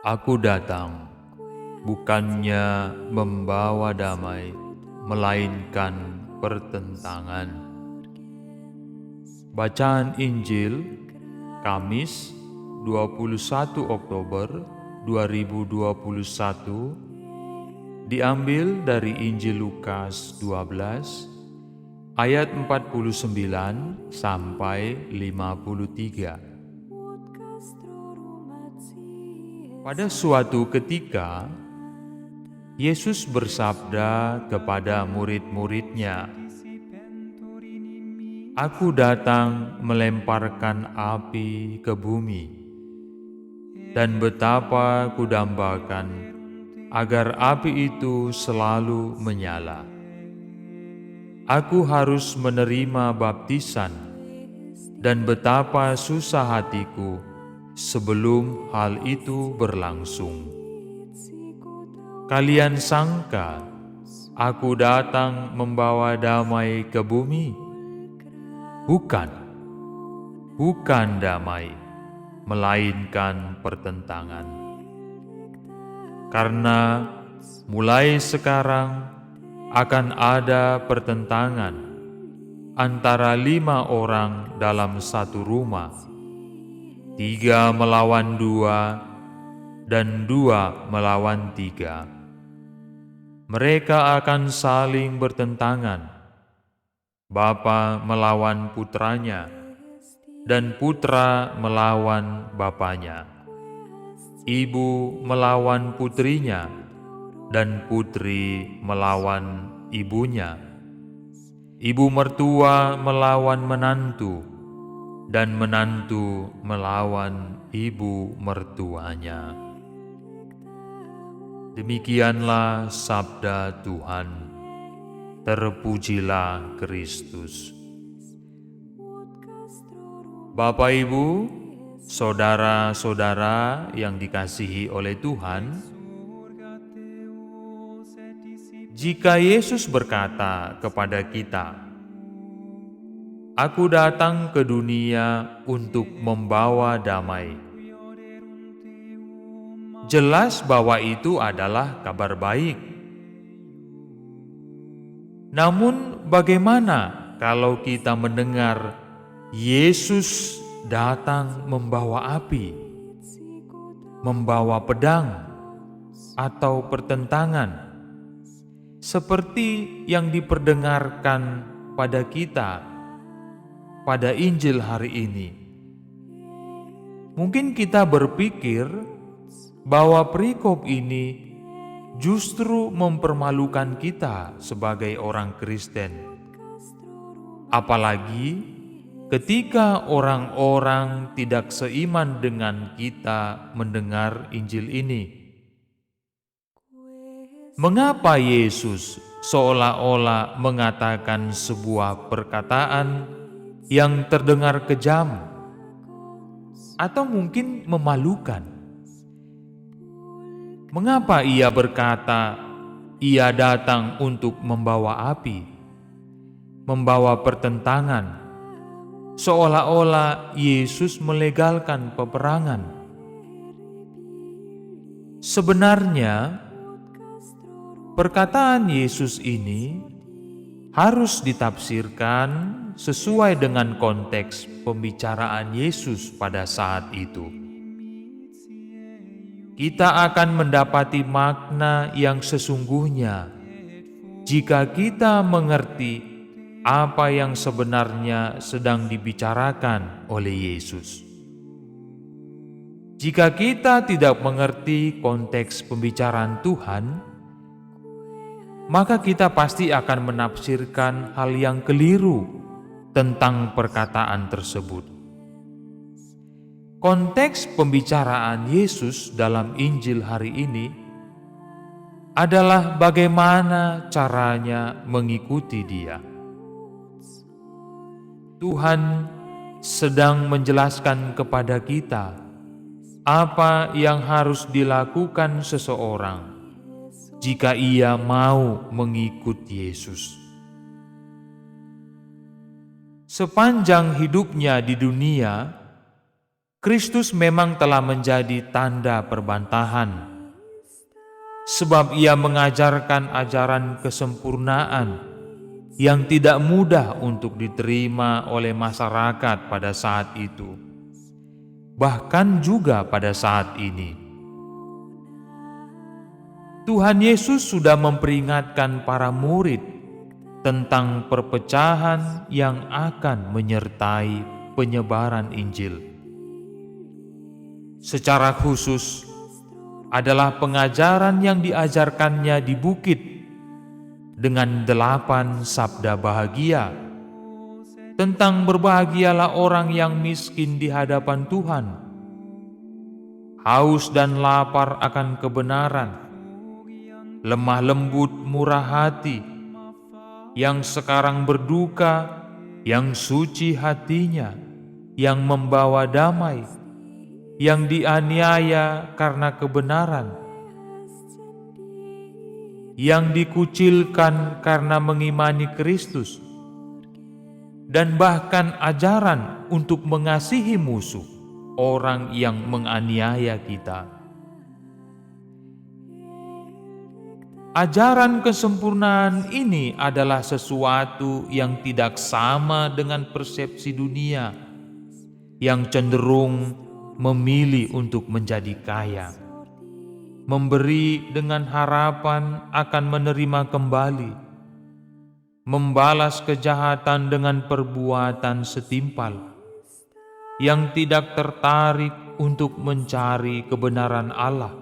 Aku datang bukannya membawa damai, melainkan pertentangan. Bacaan Injil Kamis 21 Oktober 2021 diambil dari Injil Lukas 12 ayat 49 sampai 53. Pada suatu ketika, Yesus bersabda kepada murid-muridnya, "Aku datang melemparkan api ke bumi, dan betapa kudambakan agar api itu selalu menyala. Aku harus menerima baptisan, dan betapa susah hatiku sebelum hal itu berlangsung. Kalian sangka aku datang membawa damai ke bumi? Bukan, bukan damai, melainkan pertentangan. Karena mulai sekarang akan ada pertentangan antara 5 orang dalam satu rumah, 3 melawan 2, dan 2 melawan 3. Mereka akan saling bertentangan, bapa melawan putranya, dan putra melawan bapanya, ibu melawan putrinya, dan putri melawan ibunya, ibu mertua melawan menantu, dan menantu melawan ibu mertuanya." Demikianlah sabda Tuhan. Terpujilah Kristus. Bapak, Ibu, saudara-saudara yang dikasihi oleh Tuhan, jika Yesus berkata kepada kita, "Aku datang ke dunia untuk membawa damai," jelas bahwa itu adalah kabar baik. Namun bagaimana kalau kita mendengar Yesus datang membawa api, membawa pedang, atau pertentangan, seperti yang diperdengarkan pada kita pada Injil hari ini? Mungkin kita berpikir bahwa perikop ini justru mempermalukan kita sebagai orang Kristen. Apalagi ketika orang-orang tidak seiman dengan kita mendengar Injil ini. Mengapa Yesus seolah-olah mengatakan sebuah perkataan yang terdengar kejam atau mungkin memalukan? Mengapa ia berkata, ia datang untuk membawa api, membawa pertentangan, seolah-olah Yesus melegalkan peperangan? Sebenarnya, perkataan Yesus ini harus ditafsirkan sesuai dengan konteks pembicaraan Yesus pada saat itu. Kita akan mendapati makna yang sesungguhnya jika kita mengerti apa yang sebenarnya sedang dibicarakan oleh Yesus. Jika kita tidak mengerti konteks pembicaraan Tuhan, maka kita pasti akan menafsirkan hal yang keliru tentang perkataan tersebut. Konteks pembicaraan Yesus dalam Injil hari ini adalah bagaimana caranya mengikuti Dia. Tuhan sedang menjelaskan kepada kita apa yang harus dilakukan seseorang jika ia mau mengikut Yesus. Sepanjang hidupnya di dunia, Kristus memang telah menjadi tanda perbantahan, sebab Ia mengajarkan ajaran kesempurnaan yang tidak mudah untuk diterima oleh masyarakat pada saat itu, bahkan juga pada saat ini. Tuhan Yesus sudah memperingatkan para murid tentang perpecahan yang akan menyertai penyebaran Injil. Secara khusus adalah pengajaran yang diajarkannya di bukit dengan 8 sabda bahagia tentang berbahagialah orang yang miskin di hadapan Tuhan, haus dan lapar akan kebenaran, lemah lembut murah hati, yang sekarang berduka, yang suci hatinya, yang membawa damai, yang dianiaya karena kebenaran, yang dikucilkan karena mengimani Kristus, dan bahkan ajaran untuk mengasihi musuh, orang yang menganiaya kita. Ajaran kesempurnaan ini adalah sesuatu yang tidak sama dengan persepsi dunia, yang cenderung memilih untuk menjadi kaya, memberi dengan harapan akan menerima kembali, membalas kejahatan dengan perbuatan setimpal, yang tidak tertarik untuk mencari kebenaran Allah,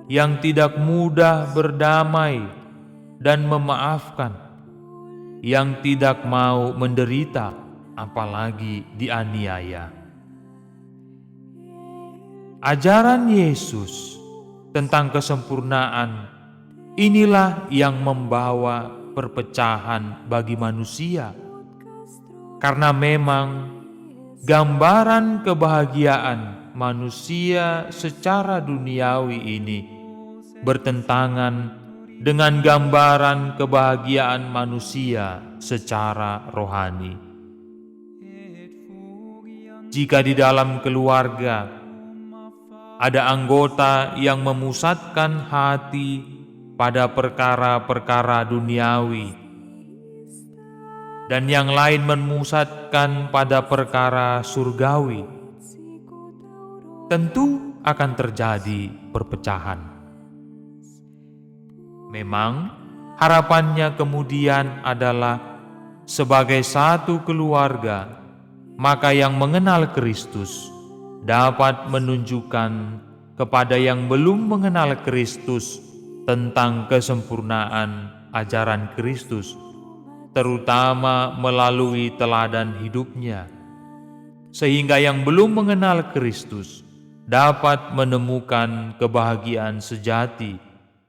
yang tidak mudah berdamai dan memaafkan, yang tidak mau menderita apalagi dianiaya. Ajaran Yesus tentang kesempurnaan inilah yang membawa perpecahan bagi manusia, karena memang gambaran kebahagiaan manusia secara duniawi ini bertentangan dengan gambaran kebahagiaan manusia secara rohani. Jika di dalam keluarga ada anggota yang memusatkan hati pada perkara-perkara duniawi, dan yang lain memusatkan pada perkara surgawi, tentu akan terjadi perpecahan. Memang harapannya kemudian adalah sebagai satu keluarga, maka yang mengenal Kristus dapat menunjukkan kepada yang belum mengenal Kristus tentang kesempurnaan ajaran Kristus, terutama melalui teladan hidupnya, sehingga yang belum mengenal Kristus dapat menemukan kebahagiaan sejati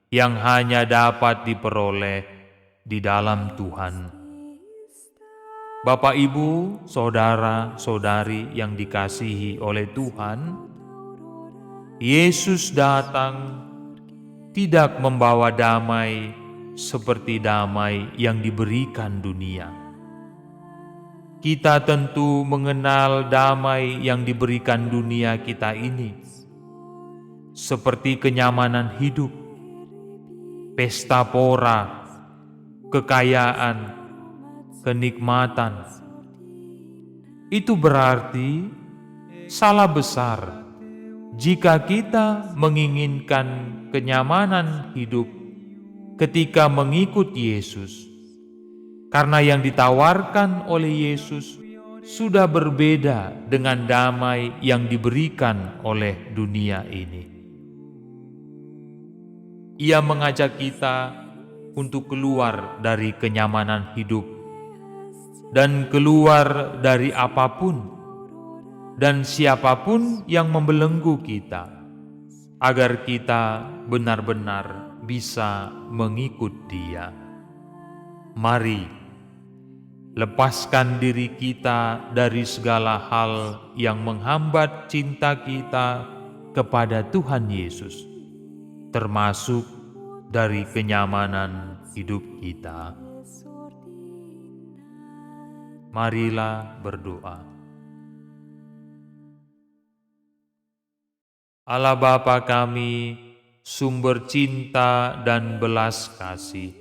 yang hanya dapat diperoleh di dalam Tuhan. Bapak, Ibu, saudara-saudari yang dikasihi oleh Tuhan, Yesus datang tidak membawa damai seperti damai yang diberikan dunia. Kita tentu mengenal damai yang diberikan dunia kita ini, seperti kenyamanan hidup, pesta pora, kekayaan, kenikmatan. Itu berarti salah besar jika kita menginginkan kenyamanan hidup ketika mengikut Yesus, karena yang ditawarkan oleh Yesus sudah berbeda dengan damai yang diberikan oleh dunia ini. Ia mengajak kita untuk keluar dari kenyamanan hidup dan keluar dari apapun dan siapapun yang membelenggu kita, agar kita benar-benar bisa mengikut Dia. Mari lepaskan diri kita dari segala hal yang menghambat cinta kita kepada Tuhan Yesus, termasuk dari kenyamanan hidup kita. Marilah berdoa. Allah Bapa kami, sumber cinta dan belas kasih,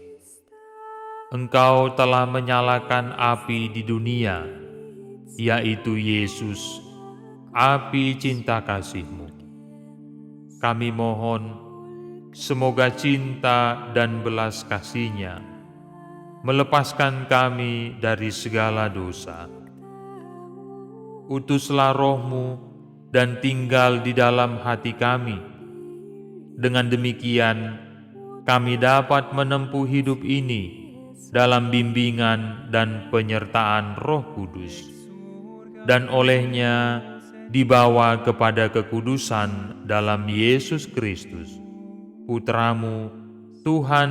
Engkau telah menyalakan api di dunia, yaitu Yesus, api cinta kasih-Mu. Kami mohon, semoga cinta dan belas kasih-Nya melepaskan kami dari segala dosa. Utuslah Roh-Mu dan tinggal di dalam hati kami. Dengan demikian, kami dapat menempuh hidup ini dalam bimbingan dan penyertaan Roh Kudus, dan olehnya dibawa kepada kekudusan dalam Yesus Kristus, Putra-Mu, Tuhan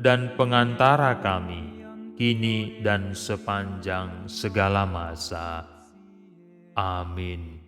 dan pengantara kami, kini dan sepanjang segala masa. Amin.